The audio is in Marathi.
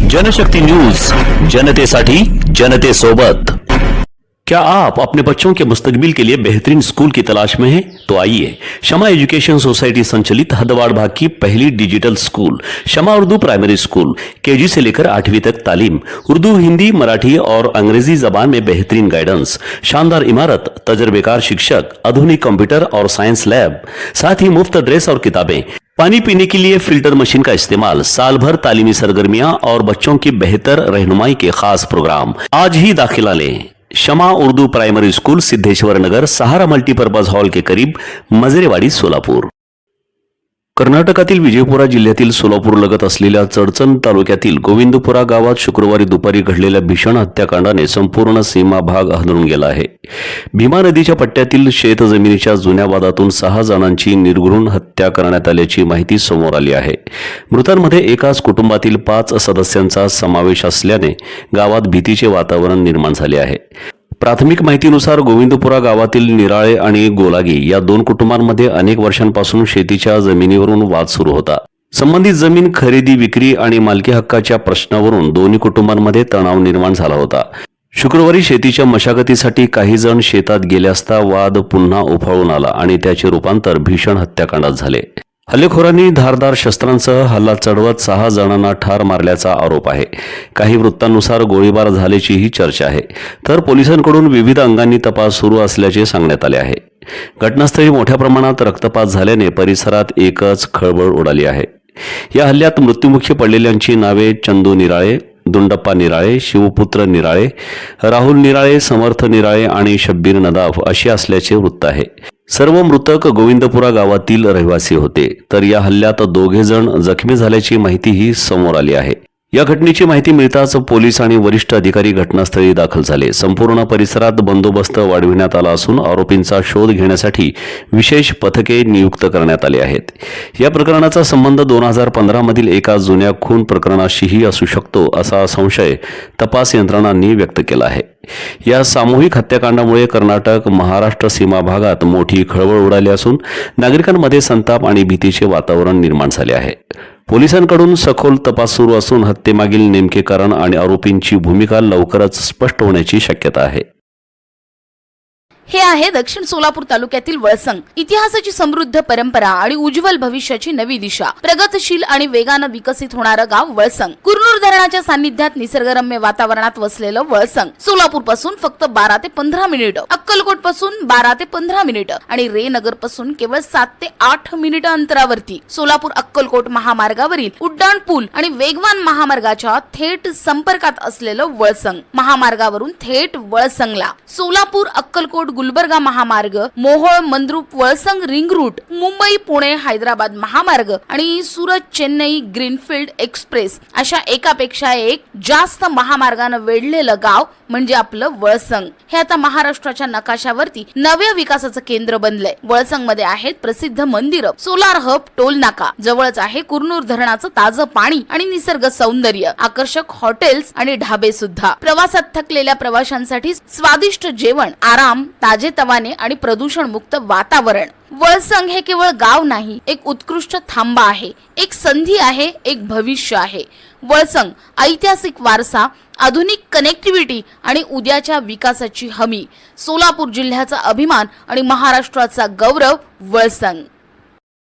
जनशक्ति न्यूज, जनतेसाठी जनतेसोबत। क्या आप अपने बच्चों के मुस्तकबिल के लिए बेहतरीन स्कूल की तलाश में हैं? तो आइए, शमा एजुकेशन सोसाइटी संचालित हदवाड़ भाग की पहली digital school Shama Urdu primary school KG से लेकर 8वीं तक तालीम, उर्दू, हिंदी, मराठी और अंग्रेजी जबान में बेहतरीन गाइडेंस, शानदार इमारत, तजर्बेकार शिक्षक, आधुनिक कंप्यूटर और साइंस लैब, साथ ही मुफ्त ड्रेस और किताबें, पानी पीने के लिए फिल्टर मशीन का इस्तेमाल, साल भर तालीमी सरगर्मियां और बच्चों की बेहतर रहनुमाई के खास प्रोग्राम। आज ही दाखिला लें। शमा उर्दू प्राइमरी स्कूल, सिद्धेश्वर नगर, सहारा मल्टीपर्पज हॉल के करीब, मजरेवाडी, सोलापूर। कर्नाटकातील विजयपुरा जिल्ह्यातील सोलापूर लगत असलेल्या चडचण तालुक्यातील गोविंदपुरा गावात शुक्रवारी दुपारी घडलेल्या भीषण हत्याकांडाने संपूर्ण सीमा भाग हादरून गेला आहे। भीमा नदीच्या पट्ट्यातील शेत जमिनीच्या जुन्या वादातून 6 जणांची निर्घृण हत्या करण्यात आल्याची माहिती समोर आली आहे। मृतांमध्ये एकाच कुटुंबातील 5 सदस्यांचा समावेश असल्याने गावात भीतीचे वातावरण निर्माण झाले आहे। प्राथमिक माहितीनुसार गोविंदपुरा गावातील निराळे आणि गोलागी या 2 कुटुंबांमध्ये अनेक वर्षांपासून शेतीच्या जमिनीवरून वाद सुरू होता। संबंधित जमीन खरेदी, विक्री आणि मालकी हक्काच्या प्रश्नावरून दोन्ही कुटुंबांमध्ये तणाव निर्माण झाला होता। शुक्रवारी शेतीच्या मशागतीसाठी काही जण शेतात गेले असता वाद पुन्हा उफाळून आला आणि त्याचे रूपांतर भीषण हत्याकांडात झाले। हल्लेखोरांनी धारदार शस्त्रांसह हल्ला चढवत 6 जणांना ठार मारल्याचा आरोप आहे। काही वृत्तांनुसार गोळीबार झाल्याचीही चर्चा आहे, तर पोलिसांकडून विविध अंगांनी तपास सुरू असल्याचे सांगण्यात आले आहे। घटनास्थळी मोठ्या प्रमाणात रक्तपात झाल्याने परिसरात एकच खळबळ उडाली आहे। या हल्ल्यात मृत्युमुखी पडलेल्यांची नावे चंदू निराळे, दुंडप्पा निराळे, शिवपुत्र निराळे, राहुल निराळे, समर्थ निराळे आणि शब्बीर नदाफ अशी असल्याचे वृत्त आहे। सर्व मृतक गोविंदपुरा गावातील रहिवासी होते, तर या हल्ल्यात 2 जण जखमी झाल्याची माहितीही समोर आली आहे। या घटनेची माहिती मिळताच पोलीस आणि वरिष्ठ अधिकारी घटनास्थळी दाखल झाले। संपूर्ण परिसरात बंदोबस्त वाढविण्यात आला असून आरोपींचा शोध घेण्यासाठी विशेष पथके नियुक्त करण्यात आली आहेत। या प्रकरणाचा संबंध 2015 मधील एका जुन्या खून प्रकरणाशीही असू शकतो असा संशय तपास यंत्रणांनी व्यक्त केला आहे। या सामूहिक हत्याकांडामुळे कर्नाटक महाराष्ट्र सीमा भागात मोठी खळबळ उडाली असून नागरिकांमध्ये संताप आणि भीतीचे वातावरण निर्माण झाले आहे। पोलिसांकडून सखोल तपास सुरू असून हत्येमागील नेमके कारण आणि आरोपींची भूमिका लवकरच स्पष्ट होण्याची शक्यता आहे। हे आहे दक्षिण सोलापूर तालुक्यातील वळसंग। इतिहासाची समृद्ध परंपरा आणि उज्ज्वल भविष्याची नवी दिशा, प्रगतशील आणि वेगाने विकसित होणारं गाव वळसंग। कुरनूर धरणाच्या सान्निध्यात निसर्गरम्य वातावरणात वसलेलं वळसंग सोलापूर पासून फक्त 12 ते 15 मिनिटं, अक्कलकोट पासून 12 ते 15 मिनिटं आणि रेनगर पासून केवळ 7 ते 8 मिनिटं अंतरावरती सोलापूर अक्कलकोट महामार्गावरील उड्डाण पूल आणि वेगवान महामार्गाच्या थेट संपर्कात असलेलं वळसंग। महामार्गावरून थेट वळसंगला सोलापूर अक्कलकोट गुलबर्गा महामार्ग, मोहोळ मंद्रुप वळसंग रिंग रूट, मुंबई पुणे हैदराबाद महामार्ग आणि सुरत चेन्नई ग्रीनफील्ड एक्सप्रेस अशा एकापेक्षा एक जास्त महामार्गाने वेढलेलं गाव म्हणजे आपलं वळसंग। हे आता महाराष्ट्राच्या नकाशावरती नव्या विकासाचं केंद्र बनलंय। वळसंग मध्ये आहेत प्रसिद्ध मंदिरं, सोलार हब, टोल नाका, जवळच आहे कुरनूर धरणाचं ताजं पाणी आणि निसर्ग सौंदर्य, आकर्षक हॉटेल्स आणि ढाबे सुद्धा। प्रवासात थकलेल्या प्रवाशांसाठी स्वादिष्ट जेवण, आराम, ताजेतवाने आणि प्रदूषण मुक्त वातावरण। वळसंग हे केवळ गाव नाही, एक उत्कृष्ट थांबा आहे, एक संधी आहे, एक भविष्य आहे। वळसंग ऐतिहासिक वारसा, आधुनिक कनेक्टिव्हिटी आणि उद्याच्या विकासाची हमी, सोलापूर जिल्ह्याचा अभिमान आणि महाराष्ट्राचा गौरव वळसंग।